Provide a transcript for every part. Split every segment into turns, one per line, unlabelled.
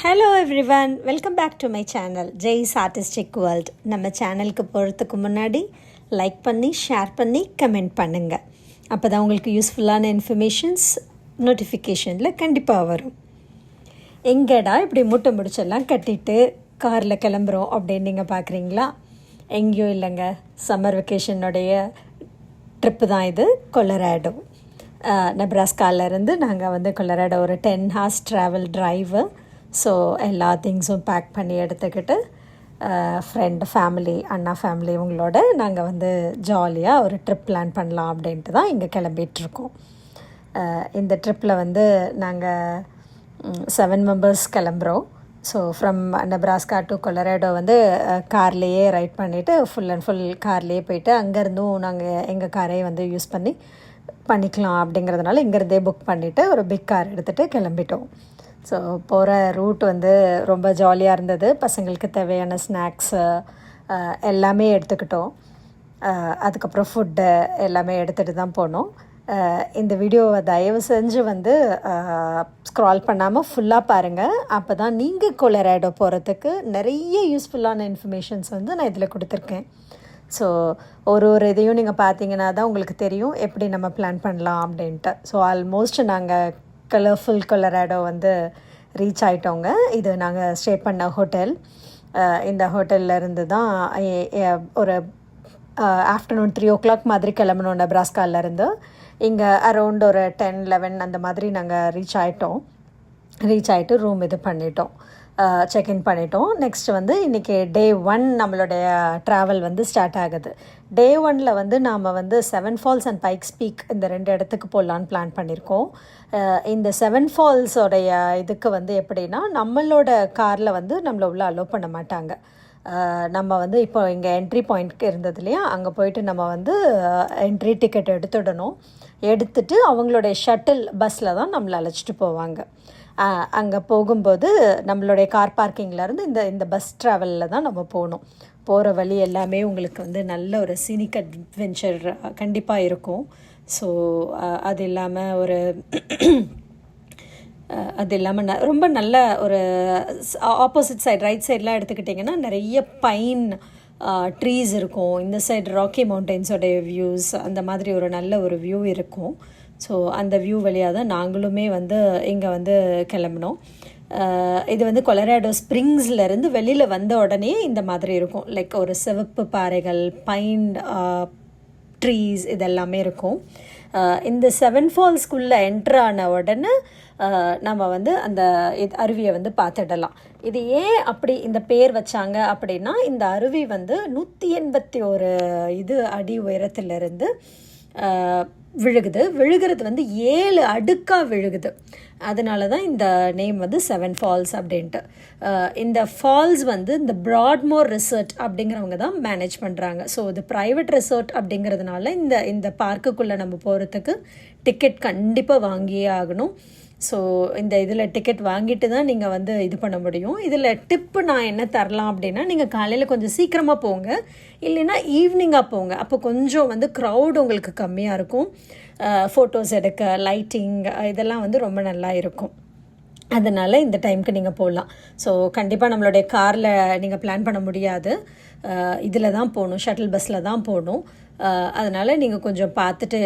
Hello everyone, welcome back to my channel Jay's artistic world. நம்ம சேனலுக்கு போகிறதுக்கு முன்னாடி லைக் பண்ணி, ஷேர் பண்ணி, கமெண்ட் பண்ணுங்கள். அப்போ தான் உங்களுக்கு யூஸ்ஃபுல்லான இன்ஃபர்மேஷன்ஸ் நோட்டிஃபிகேஷனில் கண்டிப்பாக வரும். எங்கடா இப்படி மூட்டை முடிச்செல்லாம் கட்டிட்டு காரில் கிளம்புறோம் அப்படின்னு நீங்கள் பார்க்குறீங்களா? எங்கேயும் இல்லைங்க, சம்மர் வெக்கேஷனுடைய ட்ரிப்பு தான் இது. கொலராடோ, நெப்ராஸ்காலேருந்து நாங்கள் கொலராடோ ஒரு 10 hours ட்ராவல் ட்ரைவு. ஸோ எல்லா திங்ஸும் பேக் பண்ணி எடுத்துக்கிட்டு ஃப்ரெண்டு ஃபேமிலி, அண்ணா ஃபேமிலி இவங்களோட நாங்கள் ஜாலியாக ஒரு ட்ரிப் பிளான் பண்ணலாம் அப்படின்ட்டு தான் இங்கே கிளம்பிகிட்ருக்கோம். இந்த ட்ரிப்பில் நாங்கள் 7 members கிளம்புறோம். So from Nebraska to Colorado கார்லேயே ரைட் பண்ணிவிட்டு ஃபுல் அண்ட் ஃபுல் கார்லேயே போயிட்டு அங்கேருந்தும் நாங்கள் எங்கள் காரே யூஸ் பண்ணிக்கலாம் அப்படிங்கிறதுனால இங்கேருந்தே புக் பண்ணிவிட்டு ஒரு பிக் கார் எடுத்துகிட்டு கிளம்பிட்டோம். ஸோ போகிற ரூட் ரொம்ப ஜாலியாக இருந்தது. பசங்களுக்கு தேவையான ஸ்நாக்ஸு எல்லாமே எடுத்துக்கிட்டோம். அதுக்கப்புறம் ஃபுட்டு எல்லாமே எடுத்துகிட்டு தான் போனோம். இந்த வீடியோவை தயவு செஞ்சு ஸ்க்ரால் பண்ணாமல் ஃபுல்லாக பாருங்கள். அப்போ தான் நீங்கள் கொலராடோ போகிறதுக்கு நிறைய யூஸ்ஃபுல்லான இன்ஃபர்மேஷன்ஸ் நான் இதில் கொடுத்துருக்கேன். ஸோ ஒரு இதையும் நீங்கள் பார்த்தீங்கன்னா தான் உங்களுக்கு தெரியும் எப்படி நம்ம பிளான் பண்ணலாம் அப்படின்ட்டு. ஸோ ஆல்மோஸ்ட் நாங்கள் கலர்ஃபுல் கொலராடோ ரீச் ஆகிட்டோங்க. இது நாங்கள் ஸ்டே பண்ண ஹோட்டல். இந்த ஹோட்டலில் இருந்து தான் ஒரு ஆஃப்டர்நூன் 3 o'clock மாதிரி கிளம்பணும் நெப்ராஸ்காலேருந்து. இங்கே அரௌண்ட் ஒரு 10-11 அந்த மாதிரி நாங்கள் ரீச் ஆகிட்டு ரூம் பண்ணிட்டோம், செக்இன் பண்ணிட்டோம். நெக்ஸ்ட் இன்றைக்கி Day 1 நம்மளுடைய ட்ராவல் ஸ்டார்ட் ஆகுது. Day 1 நாம் 7 Falls அண்ட் Pikes Peak இந்த 2 இடத்துக்கு போகலான்னு பிளான் பண்ணியிருக்கோம். இந்த 7 Fallsோடைய இதுக்கு எப்படின்னா, நம்மளோட காரில் நம்மளை உள்ளே அலோவ் பண்ண மாட்டாங்க. நம்ம இப்போ இங்கே என்ட்ரி பாயிண்ட்க்கு இருந்தது இல்லையா, அங்கே போயிட்டு நம்ம என்ட்ரி டிக்கெட் எடுத்துட்டு அவங்களுடைய ஷட்டில் பஸ்ஸில் தான் நம்மளை அழைச்சிட்டு போவாங்க. அங்கே போகும்போது நம்மளுடைய கார் பார்க்கிங்லேருந்து இந்த பஸ் ட்ராவலில் தான் நம்ம போகணும். போகிற வழி எல்லாமே உங்களுக்கு நல்ல ஒரு சீனிக் அட்வென்ச்சர் கண்டிப்பாக இருக்கும். ஸோ அது இல்லாமல் ரொம்ப நல்ல ஒரு ஆப்போசிட் சைட், ரைட் சைட்லாம் எடுத்துக்கிட்டிங்கன்னா நிறைய பைன் ட்ரீஸ் இருக்கும். இந்த சைடு ராக்கி மவுண்டெயின்ஸோடைய வியூஸ், அந்த மாதிரி ஒரு நல்ல ஒரு வியூ இருக்கும். ஸோ அந்த வியூ வழியாக தான் நாங்களுமே இங்கே கிளம்பினோம். இது கொலராடோ ஸ்ப்ரிங்ஸ்லேருந்து வெளியில் வந்த உடனே இந்த மாதிரி இருக்கும். லைக் ஒரு சிவப்பு பாறைகள், பைன் ட்ரீஸ் இதெல்லாமே இருக்கும். இந்த 7 Fallsக்குள்ளே என்ட்ரு ஆன உடனே நம்ம அந்த அருவியை பார்த்துடலாம். இது ஏன் அப்படி இந்த பேர் வச்சாங்க அப்படின்னா, இந்த அருவி 181 அடி உயரத்திலிருந்து விழுகிறது 7 அடுக்காக விழுகுது. அதனால தான் இந்த நேம் 7 Falls அப்படின்ட்டு. இந்த ஃபால்ஸ் இந்த ப்ராட்மோர் ரிசார்ட் அப்படிங்கிறவங்க தான் மேனேஜ் பண்ணுறாங்க. ஸோ இது ப்ரைவேட் ரிசார்ட் அப்படிங்கிறதுனால இந்த பார்க்குக்குள்ளே நம்ம போகிறதுக்கு டிக்கெட் கண்டிப்பாக வாங்கியே ஆகணும். ஸோ இந்த இதில் டிக்கெட் வாங்கிட்டு தான் நீங்கள் இது பண்ண முடியும். இதில் டிப்பு நான் என்ன தரலாம் அப்படின்னா, நீங்கள் காலையில் கொஞ்சம் சீக்கிரமாக போங்க, இல்லைன்னா ஈவினிங்காக போங்க. அப்போ கொஞ்சம் க்ரௌட் உங்களுக்கு கம்மியாக இருக்கும். ஃபோட்டோஸ் எடுக்க, லைட்டிங் இதெல்லாம் ரொம்ப நல்லா இருக்கும். அதனால் இந்த டைமுக்கு நீங்கள் போகலாம். ஸோ கண்டிப்பாக நம்மளுடைய காரில் நீங்கள் பிளான் பண்ண முடியாது. இதில் தான் போகணும், ஷட்டில் பஸ்ஸில் தான் போகணும். அதனால் நீங்கள் கொஞ்சம் பார்த்துட்டு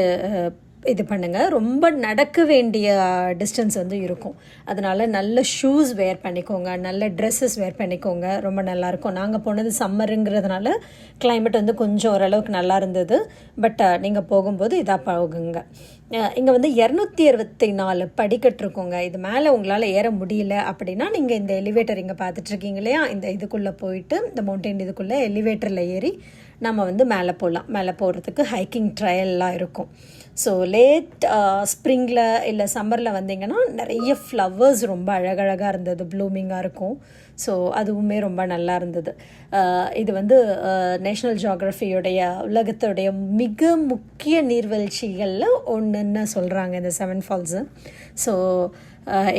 இது பண்ணுங்கள். ரொம்ப நடக்க வேண்டிய டிஸ்டன்ஸ் இருக்கும். அதனால் நல்ல ஷூஸ் வேர் பண்ணிக்கோங்க, நல்ல ட்ரெஸ்ஸஸ் வேர் பண்ணிக்கோங்க, ரொம்ப நல்லாயிருக்கும். நாங்கள் போனது சம்மருங்கிறதுனால கிளைமேட் கொஞ்சம் ஓரளவுக்கு நல்லா இருந்தது. பட் நீங்கள் போகும்போது இதாக போகுங்க. இங்கே 264 படிக்கட்டு இருக்குங்க. இது மேலே உங்களால் ஏற முடியல அப்படின்னா நீங்கள் இந்த எலிவேட்டர் இங்கே பார்த்துட்ருக்கீங்க இல்லையா, இந்த இதுக்குள்ளே போயிட்டு இந்த மவுண்டெயின் இதுக்குள்ளே எலிவேட்டரில் ஏறி நம்ம மேலே போகலாம். மேலே போகிறதுக்கு ஹைக்கிங் ட்ரையல்லாம் இருக்கும். ஸோ லேட் ஸ்ப்ரிங்கில் இல்லை சம்மரில் வந்தீங்கன்னா நிறைய ஃப்ளவர்ஸ் ரொம்ப அழகழகாக இருந்தது, ப்ளூமிங்காக இருக்கும். ஸோ அதுவுமே ரொம்ப நல்லா இருந்தது. இது நேஷ்னல் ஜியோகிராஃபியோடைய உலகத்துடைய மிக முக்கிய நீர்வீழ்ச்சிகளில் ஒன்றுன்னு சொல்கிறாங்க இந்த 7 Falls. ஸோ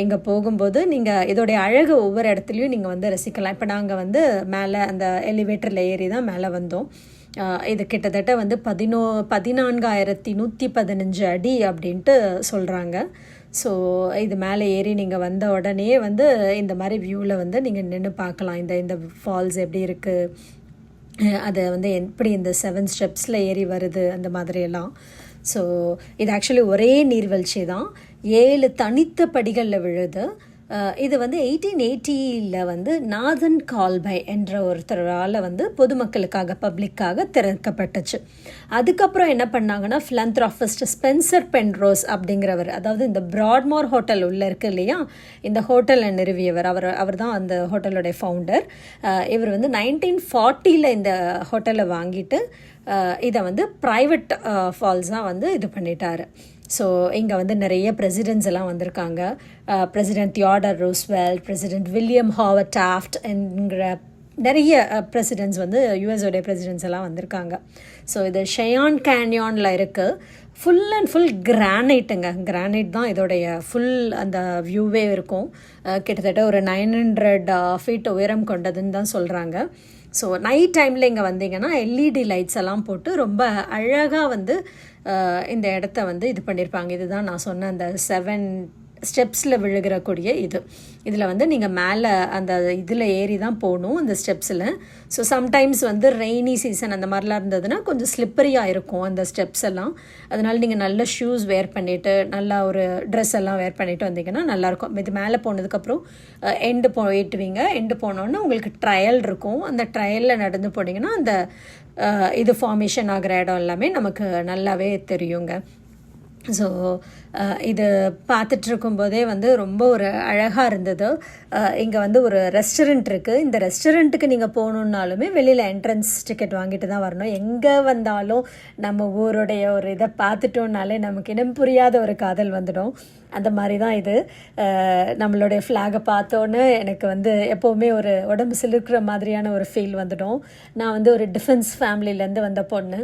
இங்கே போகும்போது நீங்கள் இதோடைய அழகு ஒவ்வொரு இடத்துலையும் நீங்கள் ரசிக்கலாம். இப்போ நாங்கள் மேலே அந்த எலிவேட்டரில் ஏறி தான் மேலே வந்தோம். இது கிட்டத்தட்ட 14,115 அடி அப்படின்ட்டு சொல்கிறாங்க. ஸோ இது மேலே ஏறி நீங்கள் வந்த உடனே வந்து இந்த மாதிரி வியூவில் வந்து நீங்கள் நின்று பார்க்கலாம். இந்த ஃபால்ஸ் எப்படி இருக்குது, அதை வந்து எப்படி இந்த 7 ஸ்டெப்ஸில் ஏறி வருது அந்த மாதிரியெல்லாம். ஸோ இது ஆக்சுவலி ஒரே நீர்வீழ்ச்சி தான், 7 தனித்த படிகளில் விழுது. இது வந்து 1880 வந்து நாதன் கால்பை என்ற ஒருத்தரால் வந்து பொதுமக்களுக்காக பப்ளிக்காக திறக்கப்பட்டுச்சு. அதுக்கப்புறம் என்ன பண்ணாங்கன்னா ஃபிலந்த்ராபிஸ்ட் ஸ்பென்சர் பென்ரோஸ் அப்படிங்கிறவர், அதாவது இந்த பிராட்மோர் ஹோட்டல் உள்ளே இருக்குது இல்லையா, இந்த ஹோட்டலை நிறுவியவர், அவர் தான் அந்த ஹோட்டலோடைய ஃபவுண்டர். இவர் வந்து 1940 இந்த ஹோட்டலை வாங்கிட்டு இதை வந்து ப்ரைவேட் ஃபால்ஸாக வந்து இது பண்ணிட்டார். ஸோ இங்கே வந்து நிறைய பிரசிடென்ட்ஸ் எல்லாம் வந்திருக்காங்க. President Theodore Roosevelt, president William Howard Taft என்கிற நிறைய பிரசிடென்ட்ஸ் வந்து யூஎஸோடைய பிரசிடென்ட்ஸ் எல்லாம் வந்திருக்காங்க. ஸோ இது ஷெயான் கேன்யானில் இருக்குது. ஃபுல் அண்ட் ஃபுல் கிரானைட்டுங்க, கிரானைட் தான் இதோடைய ஃபுல் அந்த வியூவே இருக்கும். கிட்டத்தட்ட ஒரு 900 ஃபீட் உயரம் கொண்டதுன்னு தான் சொல்கிறாங்க. ஸோ நைட் டைமில் இங்கே வந்தீங்கன்னா எல்இடி லைட்ஸ் எல்லாம் போட்டு ரொம்ப அழகாக வந்து இந்த இடத்த வந்து இது பண்ணியிருப்பாங்க. இதுதான் நான் சொன்ன அந்த 7 ஸ்டெப்ஸில் விழுகிறக்கூடிய இதில் வந்து நீங்கள் மேலே அந்த இதில் ஏறி தான் போகணும் இந்த ஸ்டெப்ஸில். ஸோ சம்டைம்ஸ் வந்து ரெய்னி சீசன் அந்த மாதிரிலாம் இருந்ததுன்னா கொஞ்சம் ஸ்லிப்பரியாக இருக்கும் அந்த ஸ்டெப்ஸ் எல்லாம். அதனால் நீங்கள் நல்ல ஷூஸ் வேர் பண்ணிவிட்டு நல்லா ஒரு ட்ரெஸ் எல்லாம் வேர் பண்ணிவிட்டு வந்தீங்கன்னா நல்லாயிருக்கும். இது மேலே போனதுக்கப்புறம் எண்டு போயிட்டுவீங்க. எண்டு போனோன்னு உங்களுக்கு ட்ரையல் இருக்கும். அந்த ட்ரையலில் நடந்து போனீங்கன்னா அந்த இது ஃபார்மேஷன் ஆகிற இடம் எல்லாமே நமக்கு நல்லாவே தெரியுங்க. ஸோ இது பார்த்துட்ருக்கும்போதே வந்து ரொம்ப ஒரு அழகாக இருந்தது. இங்கே வந்து ஒரு ரெஸ்டாரண்ட் இருக்குது. இந்த ரெஸ்டாரண்ட்டுக்கு நீங்கள் போகணுன்னாலுமே வெளியில் என்ட்ரன்ஸ் டிக்கெட் வாங்கிட்டு தான் வரணும். எங்கே வந்தாலும் நம்ம ஊருடைய ஒரு இதை பார்த்துட்டோன்னாலே நமக்கு இனம் புரியாத ஒரு காதல் வந்துடும். அந்த மாதிரி தான் இது. நம்மளுடைய ஃப்ளாகை பார்த்தோன்னு எனக்கு வந்து எப்போவுமே ஒரு உடம்பு சிலிர்க்கிற மாதிரியான ஒரு ஃபீல் வந்துடும். நான் வந்து ஒரு டிஃபென்ஸ் ஃபேமிலியிலேருந்து வந்த பொண்ணு.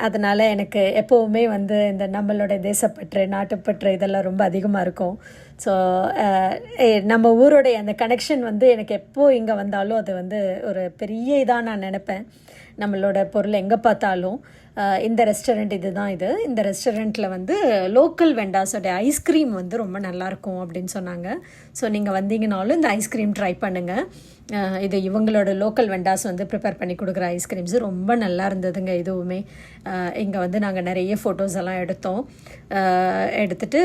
அதனால் எனக்கு எப்போவுமே வந்து இந்த நம்மளோட தேசப்பற்று, நாட்டுப்பற்று இதெல்லாம் ரொம்ப அதிகமாக இருக்கும். ஸோ நம்ம ஊருடைய அந்த கனெக்ஷன் வந்து எனக்கு எப்போது இங்கே வந்தாலும் அது வந்து ஒரு பெரிய இதாக நான் நினைப்பேன். நம்மளோட பொருள் எங்கே பார்த்தாலும் இந்த ரெஸ்டாரண்ட் இந்த ரெஸ்டாரண்ட்டில் வந்து லோக்கல் வெண்டாஸோடைய ஐஸ்கிரீம் வந்து ரொம்ப நல்லாயிருக்கும் அப்படின்னு சொன்னாங்க. ஸோ நீங்கள் வந்தீங்கனாலும் இந்த ஐஸ்கிரீம் ட்ரை பண்ணுங்கள். இது இவங்களோட லோக்கல் வெண்டாஸ் வந்து ப்ரிப்பேர் பண்ணி கொடுக்குற ஐஸ்கிரீம்ஸு ரொம்ப நல்லா இருந்ததுங்க. இதுவுமே இங்கே வந்து நாங்கள் நிறைய ஃபோட்டோஸ் எல்லாம் எடுத்துட்டு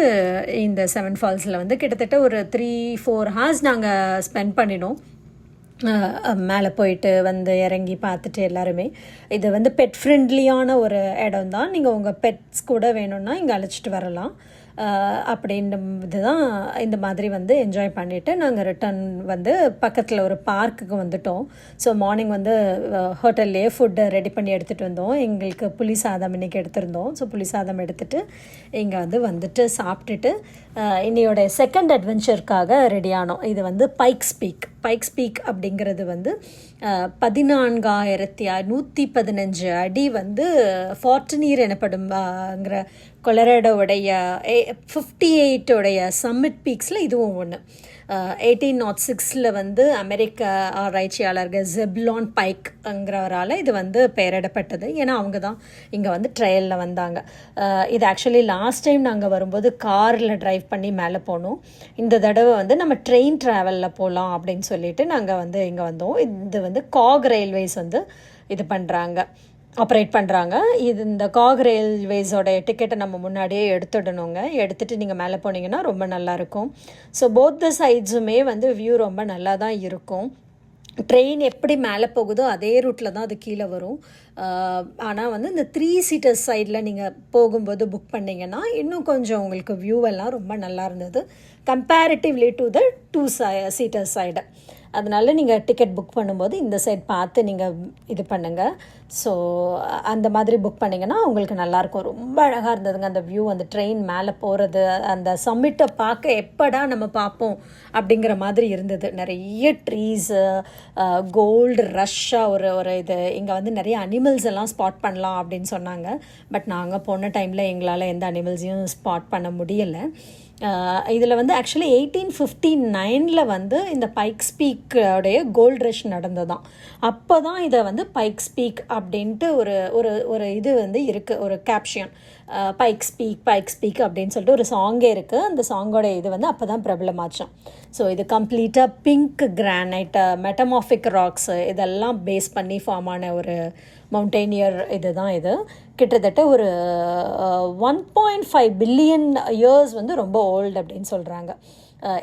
இந்த 7 ஃபால்ஸில் வந்து கிட்டத்தட்ட ஒரு 3-4 ஹார்ஸ் நாங்கள் ஸ்பெண்ட் பண்ணினோம். மேலே போயிட்டு வந்து இறங்கி பார்த்துட்டு எல்லாருமே. இது வந்து பெட் ஃப்ரெண்ட்லியான ஒரு இடம் தான். நீங்கள் உங்கள் பெட்ஸ் கூட வேணும்னா இங்கே அழைச்சிட்டு வரலாம். அப்படின்றது தான் இந்த மாதிரி வந்து என்ஜாய் பண்ணிவிட்டு நாங்கள் ரிட்டர்ன் வந்து பக்கத்தில் ஒரு பார்க்குக்கு வந்துட்டோம். ஸோ மார்னிங் வந்து ஹோட்டல்லையே ஃபுட்டு ரெடி பண்ணி எடுத்துகிட்டு வந்தோம். எங்களுக்கு புளி சாதம் இன்றைக்கி எடுத்திருந்தோம். ஸோ புளி சாதம் எடுத்துகிட்டு இங்கே வந்துட்டு சாப்பிட்டுட்டு இன்னையோட செகண்ட் அட்வென்ச்சருக்காக ரெடியானோம். இது வந்து பைக்ஸ் பீக் அப்படிங்கிறது வந்து 14,115 அடி வந்து ஃபார்டனீர் எனப்படும்ங்கிற கொலராடோவுடைய 58 சம்மிட் பீக்ஸில் இதுவும் ஒன்று. 1806 வந்து அமெரிக்க ஆராய்ச்சியாளர்கள் ஜெப்லான் பைக்ங்கிறவரால் இது வந்து பெயரிடப்பட்டது. ஏன்னா அவங்க தான் இங்கே வந்து ட்ரையலில் வந்தாங்க. இது ஆக்சுவலி லாஸ்ட் டைம் நாங்கள் வரும்போது காரில் ட்ரைவ் பண்ணி மேலே போனோம். இந்த தடவை வந்து நம்ம ட்ரெயின் ட்ராவலில் போகலாம் அப்படின்னு சொல்லிட்டு நாங்கள் வந்து இங்கே வந்தோம். இது வந்து காக் ரயில்வேஸ் வந்து இது ஆப்ரேட் பண்ணுறாங்க. இந்த காக் ரயில்வேஸோட டிக்கெட்டை நம்ம முன்னாடியே எடுத்துடணுங்க. எடுத்துகிட்டு நீங்கள் மேலே போனீங்கன்னா ரொம்ப நல்லாயிருக்கும். ஸோ போத் த சைட்ஸுமே வந்து வியூ ரொம்ப நல்லா தான் இருக்கும். ட்ரெயின் எப்படி மேலே போகுதோ அதே ரூட்டில் தான் அது கீழே வரும். ஆனால் வந்து இந்த 3 சீட்டர்ஸ் சைடில் நீங்கள் போகும்போது புக் பண்ணிங்கன்னா இன்னும் கொஞ்சம் உங்களுக்கு வியூவெல்லாம் ரொம்ப நல்லா இருந்தது comparatively to the 2 seaters side. அதனால் நீங்கள் டிக்கெட் புக் பண்ணும்போது இந்த சைட் பார்த்து நீங்கள் இது பண்ணுங்கள். ஸோ அந்த மாதிரி புக் பண்ணிங்கன்னா உங்களுக்கு நல்லாயிருக்கும். ரொம்ப அழகாக இருந்ததுங்க அந்த வியூ. அந்த ட்ரெயின் மேலே போகிறது, அந்த சம்மிட்டை பார்க்க எப்படா நம்ம பார்ப்போம் அப்படிங்கிற மாதிரி இருந்தது. நிறைய ட்ரீஸு, கோல்டு ரஷ்ஷாக ஒரு இது. இங்கே வந்து நிறைய அனிமல்ஸ் எல்லாம் ஸ்பாட் பண்ணலாம் அப்படின்னு சொன்னாங்க. பட் நாங்கள் போன டைமில் எங்களால் எந்த அனிமல்ஸையும் ஸ்பாட் பண்ண முடியலை. இதில் வந்து ஆக்சுவலி 1859 வந்து இந்த பைக்ஸ் பீக்கோடைய கோல்ட் ரஷ் நடந்ததான். அப்போ தான் இதை வந்து பைக்ஸ் பீக் அப்படின்ட்டு ஒரு இது வந்து இருக்குது, ஒரு கேப்ஷன். பைக்ஸ் பீக் அப்படின்னு சொல்லிட்டு ஒரு சாங்கே இருக்குது. அந்த சாங்கோட இது வந்து அப்போ தான் பிரபலமாச்சோம். ஸோ இது கம்ப்ளீட்டாக பிங்க் கிரானைட், மெட்டமாஃபிக் ராக்ஸு இதெல்லாம் பேஸ் பண்ணி ஃபார்ம் ஆன ஒரு மவுண்டெய்னியர் இது தான் இது. கிட்டத்தட்ட ஒரு 1.5 பில்லியன் இயர்ஸ் வந்து ரொம்ப ஓல்டு அப்படின்னு சொல்கிறாங்க.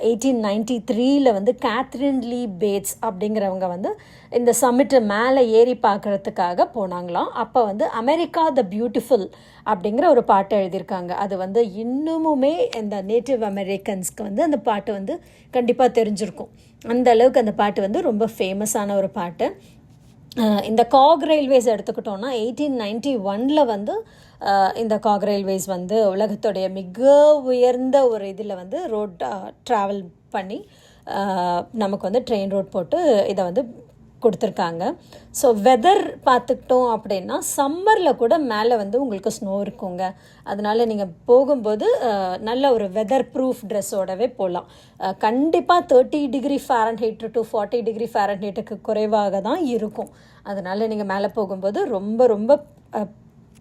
1893 வந்து கேத்ரின் லீ பேட்ஸ் அப்படிங்கிறவங்க வந்து இந்த சம்மிட்டு மேலே ஏறி பார்க்குறதுக்காக போனாங்களாம். அப்போ வந்து அமெரிக்கா த பியூட்டிஃபுல் அப்படிங்கிற ஒரு பாட்டு எழுதியிருக்காங்க. அது வந்து இன்னுமுமே இந்த நேட்டிவ் அமெரிக்கன்ஸ்க்கு வந்து அந்த பாட்டு வந்து கண்டிப்பாக தெரிஞ்சிருக்கும். அந்த அளவுக்கு அந்த பாட்டு வந்து ரொம்ப ஃபேமஸான ஒரு பாட்டு. இந்த காக் ரயில்வேஸ் எடுத்துக்கிட்டோன்னா 1891 வந்து இந்த காக் ரயில்வேஸ் வந்து உலகத்துடைய மிக உயர்ந்த ஒரு இதில் வந்து ரோட் ட்ராவல் பண்ணி நமக்கு வந்து ட்ரெயின் ரோட் போட்டு இதை வந்து கொடுத்துருக்காங்க. ஸோ வெதர் பார்த்துக்கிட்டோம் அப்படின்னா சம்மரில் கூட மேலே வந்து உங்களுக்கு ஸ்னோ இருக்குங்க. அதனால் நீங்கள் போகும்போது நல்ல ஒரு வெதர் ப்ரூஃப் ட்ரெஸ்ஸோடவே போகலாம். கண்டிப்பாக 30 டிகிரி ஃபாரன்ஹீட் டு 40 டிகிரி ஃபாரன்ஹீட்டுக்கு குறைவாக தான் இருக்கும். அதனால் நீங்கள் மேலே போகும்போது ரொம்ப ரொம்ப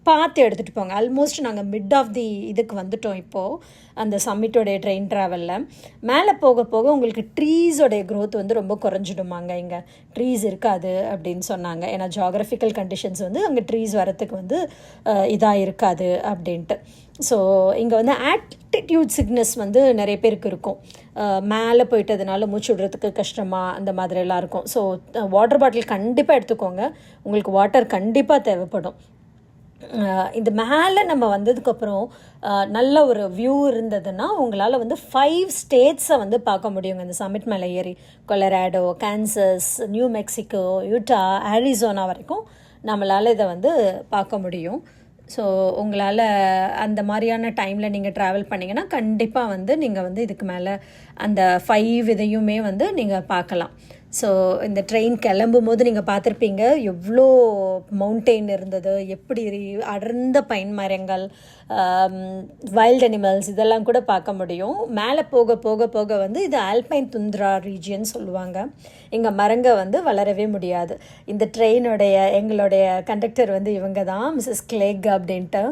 பார்த்து எடுத்துகிட்டு போங்க. ஆல்மோஸ்ட் நாங்கள் மிட் ஆஃப் தி இதுக்கு வந்துட்டோம் இப்போது அந்த சம்மிட்டோடைய ட்ரெயின் ட்ராவலில். மேலே போக போக உங்களுக்கு ட்ரீஸோடைய க்ரோத் வந்து ரொம்ப குறைஞ்சிடுமாங்க. இங்கே ட்ரீஸ் இருக்காது அப்படின்னு சொன்னாங்க. ஏன்னா ஜியாகிரபிக்கல் கண்டிஷன்ஸ் வந்து அங்கே ட்ரீஸ் வரத்துக்கு வந்து இதாக இருக்காது அப்படின்ட்டு. ஸோ இங்கே வந்து ஆல்டிடியூட் சிக்னஸ் வந்து நிறைய பேருக்கு இருக்கும். மேலே போயிட்டதுனால மூச்சு விடுறதுக்கு கஷ்டமாக அந்த மாதிரிலாம் இருக்கும். ஸோ வாட்டர் பாட்டில் கண்டிப்பாக எடுத்துக்கோங்க. உங்களுக்கு வாட்டர் கண்டிப்பாக தேவைப்படும். இந்த மேலே நம்ம வந்ததுக்கப்புறம் நல்ல ஒரு வியூ இருந்ததுன்னா உங்களால் வந்து 5 ஸ்டேட்ஸை வந்து பார்க்க முடியுங்க. இந்த சம்மிட் மேலே ஏறி Colorado, Kansas, New Mexico, Utah, Arizona வரைக்கும் நம்மளால் இதை வந்து பார்க்க முடியும். ஸோ உங்களால் அந்த மாதிரியான டைமில் நீங்கள் ட்ராவல் பண்ணிங்கன்னா கண்டிப்பாக வந்து நீங்கள் வந்து இதுக்கு மேலே அந்த 5 இதையுமே வந்து நீங்கள் பார்க்கலாம். ஸோ இந்த ட்ரெயின் கிளம்பும் போது நீங்கள் பார்த்துருப்பீங்க எவ்வளோ மவுண்டெயின் இருந்தது, எப்படி அடர்ந்த பைன் மரங்கள், வைல்ட் அனிமல்ஸ் இதெல்லாம் கூட பார்க்க முடியும். மேலே போக போக போக வந்து இது ஆல்பைன் துந்த்ரா ரீஜியன் சொல்லுவாங்க. இங்கே மரங்க வந்து வளரவே முடியாது. இந்த எங்களுடைய கண்டக்டர் வந்து இவங்க தான், மிஸ்ஸஸ் கிளேக் அப்படின்ட்டு.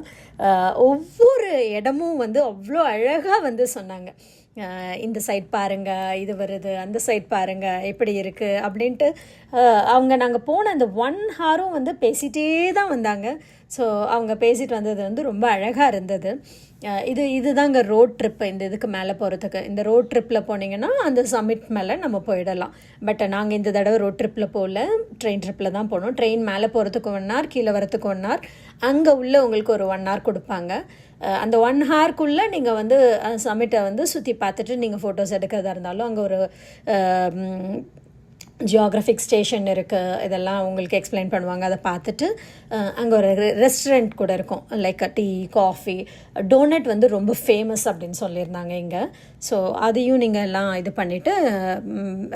ஒவ்வொரு இடமும் வந்து அவ்வளோ அழகாக வந்து சொன்னாங்க. இந்த சைட் பாருங்கள், இது வருது, அந்த சைட் பாருங்கள் எப்படி இருக்குது அப்படின்ட்டு. அவங்க நாங்கள் போன அந்த 1 ஹாரும் வந்து பேசிகிட்டே தான் வந்தாங்க. ஸோ அவங்க பேசிட்டு வந்தது வந்து ரொம்ப அழகாக இருந்தது. இதுதாங்க ரோட் ட்ரிப்பு. இந்த இதுக்கு மேலே போகிறதுக்கு இந்த ரோட் ட்ரிப்பில் போனீங்கன்னா அந்த சம்மிட் மேலே நம்ம போயிடலாம். பட் நாங்கள் இந்த தடவை ரோட் ட்ரிப்பில் போகல, ட்ரெயின் ட்ரிப்பில் தான் போனோம். ட்ரெயின் மேலே போகிறதுக்கு 1 ஹவர், கீழே வரத்துக்கு 1 ஹவர், அங்கே உள்ள உங்களுக்கு ஒரு 1 ஹவர் கொடுப்பாங்க. அந்த 1 ஹவருக்குள்ளே நீங்கள் வந்து சம்மிட்டை வந்து சுற்றி பார்த்துட்டு நீங்கள் ஃபோட்டோஸ் எடுக்கிறதா இருந்தாலும் அங்கே ஒரு ஜியாகிரபிக் ஸ்டேஷன் இருக்குது. இதெல்லாம் உங்களுக்கு எக்ஸ்பிளைன் பண்ணுவாங்க. அதை பார்த்துட்டு அங்கே ஒரு ரெஸ்டாரண்ட் கூட இருக்கும். லைக் டீ, காஃபி, டோனட் வந்து ரொம்ப ஃபேமஸ் அப்படின்னு சொல்லியிருந்தாங்க இங்கே. ஸோ அதையும் நீங்கள் எல்லாம் இது பண்ணிவிட்டு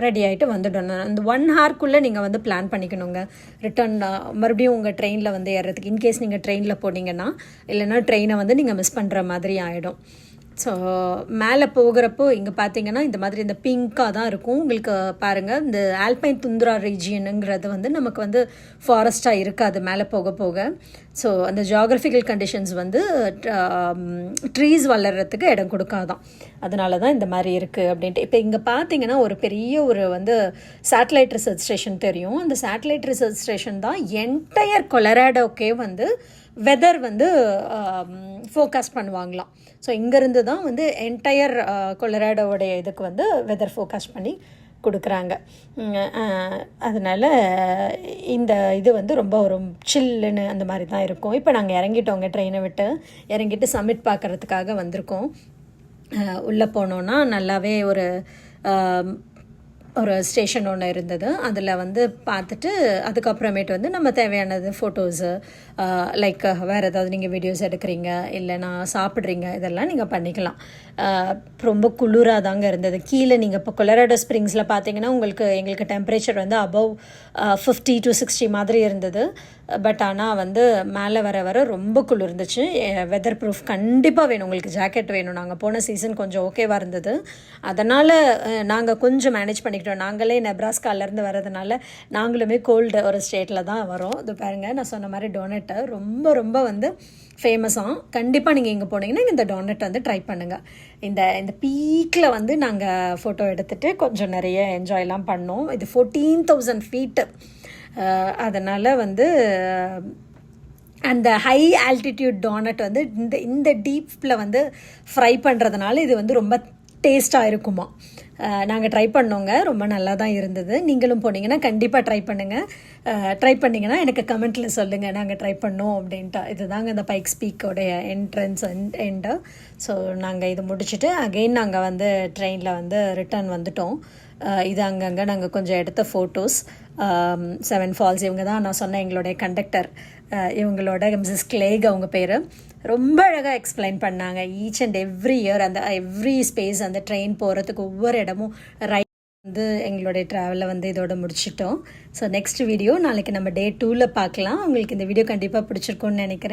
ரெடி ஆகிட்டு வந்துடணும். அந்த 1 ஹவருக்குள்ளே நீங்கள் வந்து பிளான் பண்ணிக்கணுங்க. ரிட்டர்ன் மறுபடியும் உங்கள் ட்ரெயினில் வந்து ஏறுறதுக்கு. இன்கேஸ் நீங்கள் ட்ரெயினில் போனீங்கன்னா, இல்லைன்னா ட்ரெயினை வந்து நீங்கள் மிஸ் பண்ணுற மாதிரி ஆகிடும். ஸோ மேலே போகிறப்போ இங்கே பார்த்தீங்கன்னா இந்த மாதிரி இந்த பிங்காக தான் இருக்கும். உங்களுக்கு பாருங்கள், இந்த ஆல்பைன் துந்த்ரா ரீஜியனுங்கிறது வந்து நமக்கு வந்து ஃபாரஸ்ட்டாக இருக்காது மேலே போக போக. ஸோ அந்த ஜியாகிரபிக்கல் கண்டிஷன்ஸ் வந்து ட்ரீஸ் வளர்கிறதுக்கு இடம் கொடுக்காதான். அதனால தான் இந்த மாதிரி இருக்குது அப்படின்ட்டு. இப்போ இங்கே பார்த்தீங்கன்னா ஒரு பெரிய ஒரு வந்து சேட்டலைட் ரிசர்ச் ஸ்டேஷன் தெரியும். அந்த சேட்டலைட் ரிசர்ச் ஸ்டேஷன் தான் என்டையர் கொலராடோக்கே வந்து வெதர் வந்து ஃபோக்கஸ் பண்ணுவாங்களாம். ஸோ இங்கேருந்து தான் வந்து என்டையர் கொலராடோவுடைய இதுக்கு வந்து வெதர் ஃபோக்கஸ் பண்ணி கொடுக்குறாங்க. அதனால் இந்த இது வந்து ரொம்ப ஒரு சில்லுன்னு அந்த மாதிரி தான் இருக்கும். இப்போ நாங்கள் இறங்கிட்டோங்க, ட்ரெயினை விட்டு இறங்கிட்டு சம்மிட் பார்க்குறதுக்காக வந்திருக்கோம். உள்ளே போனோன்னா நல்லாவே ஒரு ஸ்டேஷன் ஒன்று இருந்தது. அதில் வந்து பார்த்துட்டு அதுக்கப்புறமேட்டு வந்து நம்ம தேவையானது ஃபோட்டோஸு, லைக் வேறு ஏதாவது நீங்கள் வீடியோஸ் எடுக்கிறீங்க, இல்லைனா சாப்பிட்றீங்க, இதெல்லாம் நீங்கள் பண்ணிக்கலாம். ரொம்ப குளிராக தாங்க இருந்தது. கீழே நீங்கள் இப்போ கொலராடோ ஸ்ப்ரிங்ஸில் பார்த்தீங்கன்னா எங்களுக்கு டெம்பரேச்சர் வந்து அபவ் 50 to 60 மாதிரி இருந்தது. பட் ஆனால் வந்து மேலே வர ரொம்ப குளிர் இருந்துச்சு. வெதர் ப்ரூஃப் கண்டிப்பாக வேணும், உங்களுக்கு ஜாக்கெட் வேணும். நாங்கள் போன சீசன் கொஞ்சம் ஓகேவாக இருந்தது. அதனால் நாங்கள் கொஞ்சம் மேனேஜ் பண்ணிக்கிட்டோம். ஏறிட்டோம். நாங்களே நெப்ராஸ்காலேருந்து வரதுனால நாங்களுமே கோல்டு ஒரு ஸ்டேட்டில் தான் வரோம். இது பாருங்கள், நான் சொன்ன மாதிரி டோனட்டை ரொம்ப ரொம்ப வந்து ஃபேமஸாக. கண்டிப்பாக நீங்கள் இங்கே போனீங்கன்னா இந்த டோனட் வந்து ட்ரை பண்ணுங்கள். இந்த பீக்கில் வந்து நாங்கள் ஃபோட்டோ எடுத்துகிட்டு கொஞ்சம் நிறைய என்ஜாய்லாம் பண்ணோம். இது 14,000 ஃபீட்டு. அதனால் வந்து அந்த ஹை ஆல்டிடியூட் டோனட் வந்து இந்த டீப்பில் வந்து ஃப்ரை பண்ணுறதுனால இது வந்து ரொம்ப டேஸ்ட்டாக இருக்குமா. நாங்கள் ட்ரை பண்ணோங்க, ரொம்ப நல்லா தான் இருந்தது. நீங்களும் போனீங்கன்னா கண்டிப்பாக ட்ரை பண்ணுங்கள். ட்ரை பண்ணிங்கன்னா எனக்கு கமெண்ட்டில் சொல்லுங்கள் நாங்கள் ட்ரை பண்ணோம் அப்படின்ட்டு. இதுதாங்க இந்த பைக்ஸ் பீக்கோடைய என்ட்ரன்ஸ் எண்டு. ஸோ நாங்கள் இது முடிச்சுட்டு அகெயின் நாங்கள் வந்து ட்ரெயினில் வந்து ரிட்டர்ன் வந்துட்டோம். இது அங்கங்கே நாங்கள் கொஞ்சம் எடுத்த ஃபோட்டோஸ். 7 ஃபால்ஸ், இவங்க தான் நான் சொன்ன எங்களுடைய கண்டக்டர். இவங்களோட மிஸ்ஸஸ் கிளேக் அவங்க பேர். ரொம்ப அழகாக எக்ஸ்பிளைன் பண்ணாங்க ஈச் அண்ட் எவ்ரி இயர். அந்த எவ்ரி ஸ்பேஸ் அந்த ட்ரெயின் போகிறதுக்கு ஒவ்வொரு இடமும் ரைட் வந்து எங்களுடைய ட்ராவலை வந்து இதோட முடிச்சிட்டோம். ஸோ நெக்ஸ்ட் வீடியோ நாளைக்கு நம்ம Day 2 பார்க்கலாம். உங்களுக்கு இந்த வீடியோ கண்டிப்பாக பிடிச்சிருக்கும்னு நினைக்கிறேன்.